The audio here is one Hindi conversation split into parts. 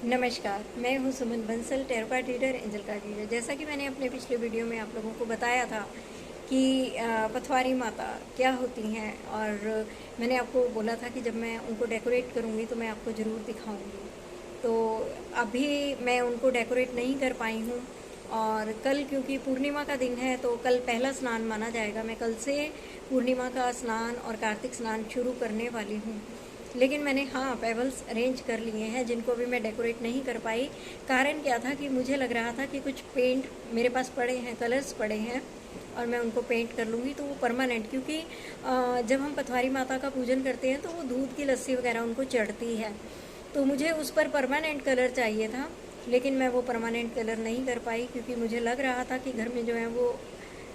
नमस्कार, मैं हूँ Suman Bansal, tarot card reader, angel card reader. जैसा कि मैंने अपने पिछले वीडियो में आप लोगों को बताया था कि पथवारी माता क्या होती हैं, और मैंने आपको बोला था कि जब मैं उनको डेकोरेट करूँगी तो मैं आपको ज़रूर दिखाऊँगी। तो अभी मैं उनको डेकोरेट नहीं कर पाई हूँ, और कल क्योंकि पूर्णिमा का दिन है तो कल पहला स्नान माना जाएगा। मैं कल से पूर्णिमा का स्नान और कार्तिक स्नान शुरू करने वाली हूँ। लेकिन मैंने पेबल्स अरेंज कर लिए हैं जिनको भी मैं डेकोरेट नहीं कर पाई। कारण क्या था कि मुझे लग रहा था कि कुछ पेंट मेरे पास पड़े हैं, कलर्स पड़े हैं, और मैं उनको पेंट कर लूँगी तो वो परमानेंट, क्योंकि जब हम पथवारी माता का पूजन करते हैं तो वो दूध की लस्सी वगैरह उनको चढ़ती है, तो मुझे उस पर परमानेंट कलर चाहिए था। लेकिन मैं वो परमानेंट कलर नहीं कर पाई क्योंकि मुझे लग रहा था कि घर में जो है वो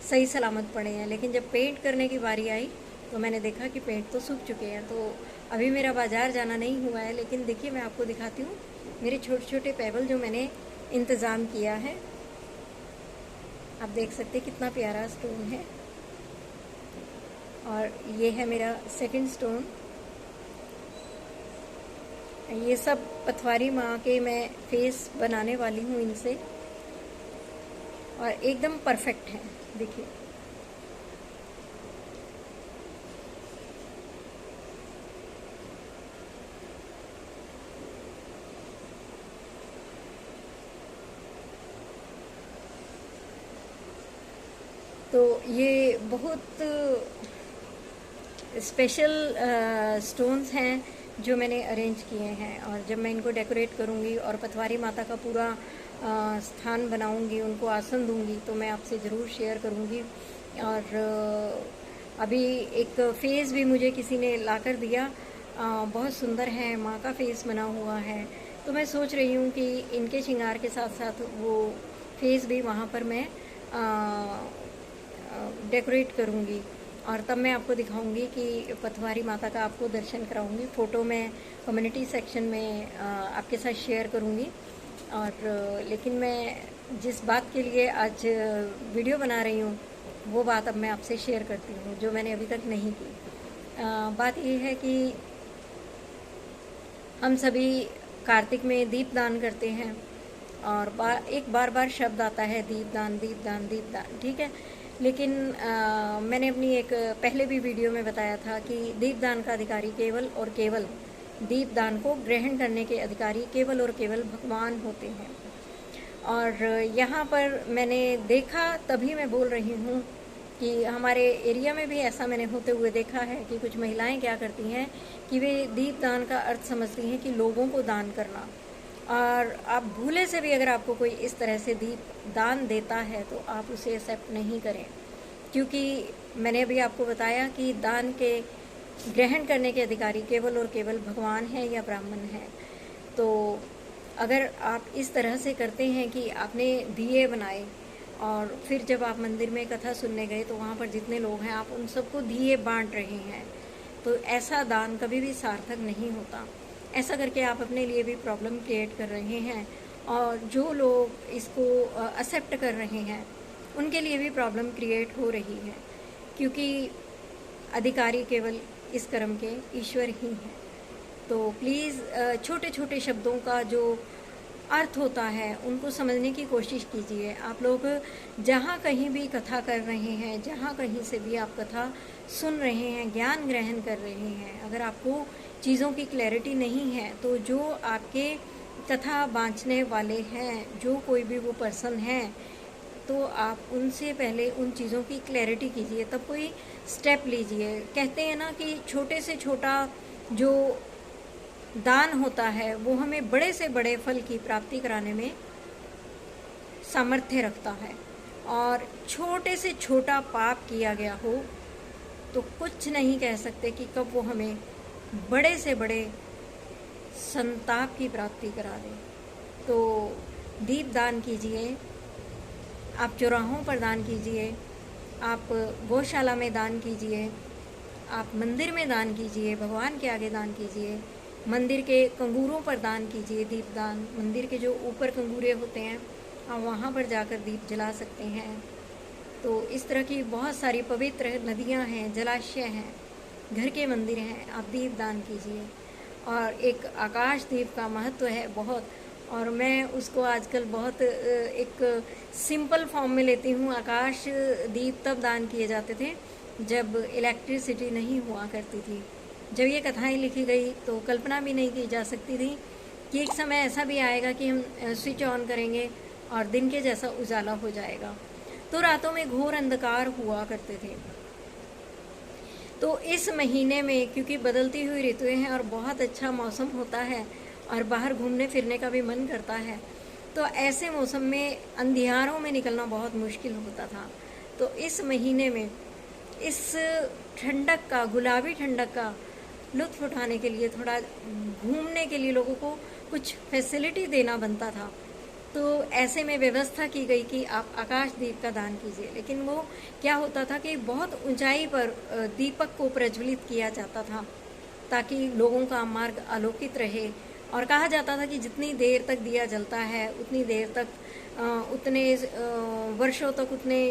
सही सलामत पड़े हैं। लेकिन जब पेंट करने की बारी आई तो मैंने देखा कि पेंट तो सूख चुके हैं। तो अभी मेरा बाज़ार जाना नहीं हुआ है, लेकिन देखिए मैं आपको दिखाती हूँ मेरे छोटे छोटे पेबल जो मैंने इंतज़ाम किया है। आप देख सकते हैं कितना प्यारा स्टोन है, और ये है मेरा सेकंड स्टोन। ये सब पथवारी माँ के मैं फेस बनाने वाली हूँ इनसे, और एकदम परफेक्ट है। देखिए तो ये बहुत स्पेशल स्टोन्स हैं जो मैंने अरेंज किए हैं, और जब मैं इनको डेकोरेट करूँगी और पथवारी माता का पूरा स्थान बनाऊँगी, उनको आसन दूँगी, तो मैं आपसे ज़रूर शेयर करूँगी। और अभी एक फेस भी मुझे किसी ने ला कर दिया, बहुत सुंदर है, माँ का फेस बना हुआ है। तो मैं सोच रही हूँ कि इनके श्रृंगार के साथ साथ वो फेस भी वहाँ पर मैं डेकोरेट करूँगी, और तब मैं आपको दिखाऊंगी कि पथवारी माता का आपको दर्शन कराऊंगी। फ़ोटो मैं कम्युनिटी सेक्शन में आपके साथ शेयर करूंगी। और लेकिन मैं जिस बात के लिए आज वीडियो बना रही हूँ वो बात अब मैं आपसे शेयर करती हूँ जो मैंने अभी तक नहीं की। बात ये है कि हम सभी कार्तिक में दीपदान करते हैं, और एक बार बार शब्द आता है दीपदान दीपदान दीपदान, ठीक है। लेकिन मैंने अपनी एक पहले भी वीडियो में बताया था कि दीपदान का अधिकारी केवल और केवल, दीपदान को ग्रहण करने के अधिकारी केवल और केवल भगवान होते हैं। और यहाँ पर मैंने देखा, तभी मैं बोल रही हूँ कि हमारे एरिया में भी ऐसा मैंने होते हुए देखा है कि कुछ महिलाएं क्या करती हैं कि वे दीपदान का अर्थ समझती हैं कि लोगों को दान करना। और आप भूले से भी अगर आपको कोई इस तरह से दीप दान देता है तो आप उसे एक्सेप्ट नहीं करें, क्योंकि मैंने अभी आपको बताया कि दान के ग्रहण करने के अधिकारी केवल और केवल भगवान है या ब्राह्मण है। तो अगर आप इस तरह से करते हैं कि आपने दिए बनाए और फिर जब आप मंदिर में कथा सुनने गए तो वहाँ पर जितने लोग हैं आप उन सबको दिए बांट रहे हैं, तो ऐसा दान कभी भी सार्थक नहीं होता। ऐसा करके आप अपने लिए भी प्रॉब्लम क्रिएट कर रहे हैं, और जो लोग इसको एक्सेप्ट कर रहे हैं उनके लिए भी प्रॉब्लम क्रिएट हो रही है, क्योंकि अधिकारी केवल इस कर्म के ईश्वर ही हैं। तो प्लीज़ छोटे छोटे शब्दों का जो अर्थ होता है उनको समझने की कोशिश कीजिए। आप लोग जहाँ कहीं भी कथा कर रहे हैं, जहाँ कहीं से भी आप कथा सुन रहे हैं, ज्ञान ग्रहण कर रहे हैं, अगर आपको चीज़ों की क्लैरिटी नहीं है तो जो आपके कथा बाँचने वाले हैं, जो कोई भी वो पर्सन है, तो आप उनसे पहले उन चीज़ों की क्लैरिटी कीजिए, तब कोई स्टेप लीजिए। कहते हैं ना कि छोटे से छोटा जो दान होता है वो हमें बड़े से बड़े फल की प्राप्ति कराने में सामर्थ्य रखता है, और छोटे से छोटा पाप किया गया हो तो कुछ नहीं कह सकते कि कब वो हमें बड़े से बड़े संताप की प्राप्ति करा दे। तो दीप दान कीजिए, आप चौराहों पर दान कीजिए, आप गौशाला में दान कीजिए, आप मंदिर में दान कीजिए, भगवान के आगे दान कीजिए, मंदिर के कंगूरों पर दान कीजिए। दीपदान, मंदिर के जो ऊपर कंगूरे होते हैं आप वहाँ पर जाकर दीप जला सकते हैं। तो इस तरह की बहुत सारी पवित्र नदियाँ हैं, जलाशय हैं, घर के मंदिर हैं, आप दीप दान कीजिए। और एक आकाश दीप का महत्व है बहुत, और मैं उसको आजकल बहुत एक सिंपल फॉर्म में लेती हूँ। आकाश दीप तब दान किए जाते थे जब इलेक्ट्रिसिटी नहीं हुआ करती थी। जब ये कथाएं लिखी गई तो कल्पना भी नहीं की जा सकती थी कि एक समय ऐसा भी आएगा कि हम स्विच ऑन करेंगे और दिन के जैसा उजाला हो जाएगा। तो रातों में घोर अंधकार हुआ करते थे। तो इस महीने में क्योंकि बदलती हुई ऋतुएं हैं और बहुत अच्छा मौसम होता है और बाहर घूमने फिरने का भी मन करता है, तो ऐसे मौसम में अंधियारों में निकलना बहुत मुश्किल होता था। तो इस महीने में इस ठंडक का, गुलाबी ठंडक का लुत्फ उठाने के लिए, थोड़ा घूमने के लिए लोगों को कुछ फैसिलिटी देना बनता था। तो ऐसे में व्यवस्था की गई कि आप आकाशदीप का दान कीजिए। लेकिन वो क्या होता था कि बहुत ऊंचाई पर दीपक को प्रज्वलित किया जाता था ताकि लोगों का मार्ग आलोकित रहे। और कहा जाता था कि जितनी देर तक दिया जलता है उतनी देर तक, उतने वर्षों तक, उतने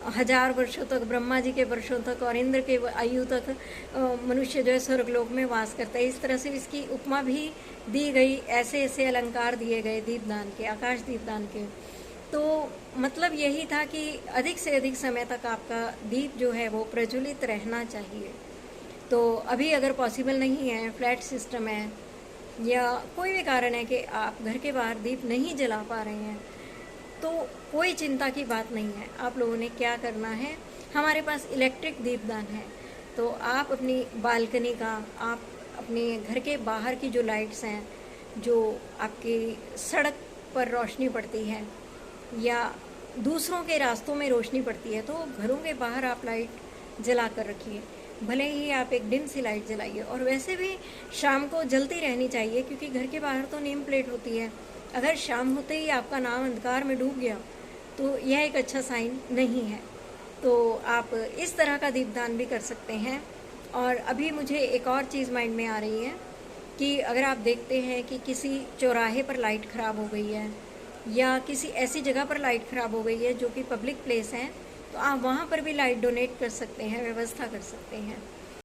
हजार वर्षों तक, ब्रह्मा जी के वर्षों तक और इंद्र के आयु तक मनुष्य जो है स्वर्गलोक में वास करता है। इस तरह से इसकी उपमा भी दी गई। ऐसे ऐसे अलंकार दिए गए दीपदान के, आकाश दीपदान के। तो मतलब यही था कि अधिक से अधिक समय तक आपका दीप जो है वो प्रज्वलित रहना चाहिए। तो अभी अगर पॉसिबल नहीं है, फ्लैट सिस्टम है या कोई भी कारण है कि आप घर के बाहर दीप नहीं जला पा रहे हैं, तो कोई चिंता की बात नहीं है। आप लोगों ने क्या करना है, हमारे पास इलेक्ट्रिक दीपदान है। तो आप अपनी बालकनी का, आप अपने घर के बाहर की जो लाइट्स हैं, जो आपकी सड़क पर रोशनी पड़ती है या दूसरों के रास्तों में रोशनी पड़ती है, तो घरों के बाहर आप लाइट जला कर रखिए। भले ही आप एक डिम सी लाइट जलाइए, और वैसे भी शाम को जलती रहनी चाहिए क्योंकि घर के बाहर तो नेम प्लेट होती है। अगर शाम होते ही आपका नाम अंधकार में डूब गया तो यह एक अच्छा साइन नहीं है। तो आप इस तरह का दीपदान भी कर सकते हैं। और अभी मुझे एक और चीज़ माइंड में आ रही है कि अगर आप देखते हैं कि किसी चौराहे पर लाइट ख़राब हो गई है या किसी ऐसी जगह पर लाइट ख़राब हो गई है जो कि पब्लिक प्लेस है, तो आप वहाँ पर भी लाइट डोनेट कर सकते हैं, व्यवस्था कर सकते हैं।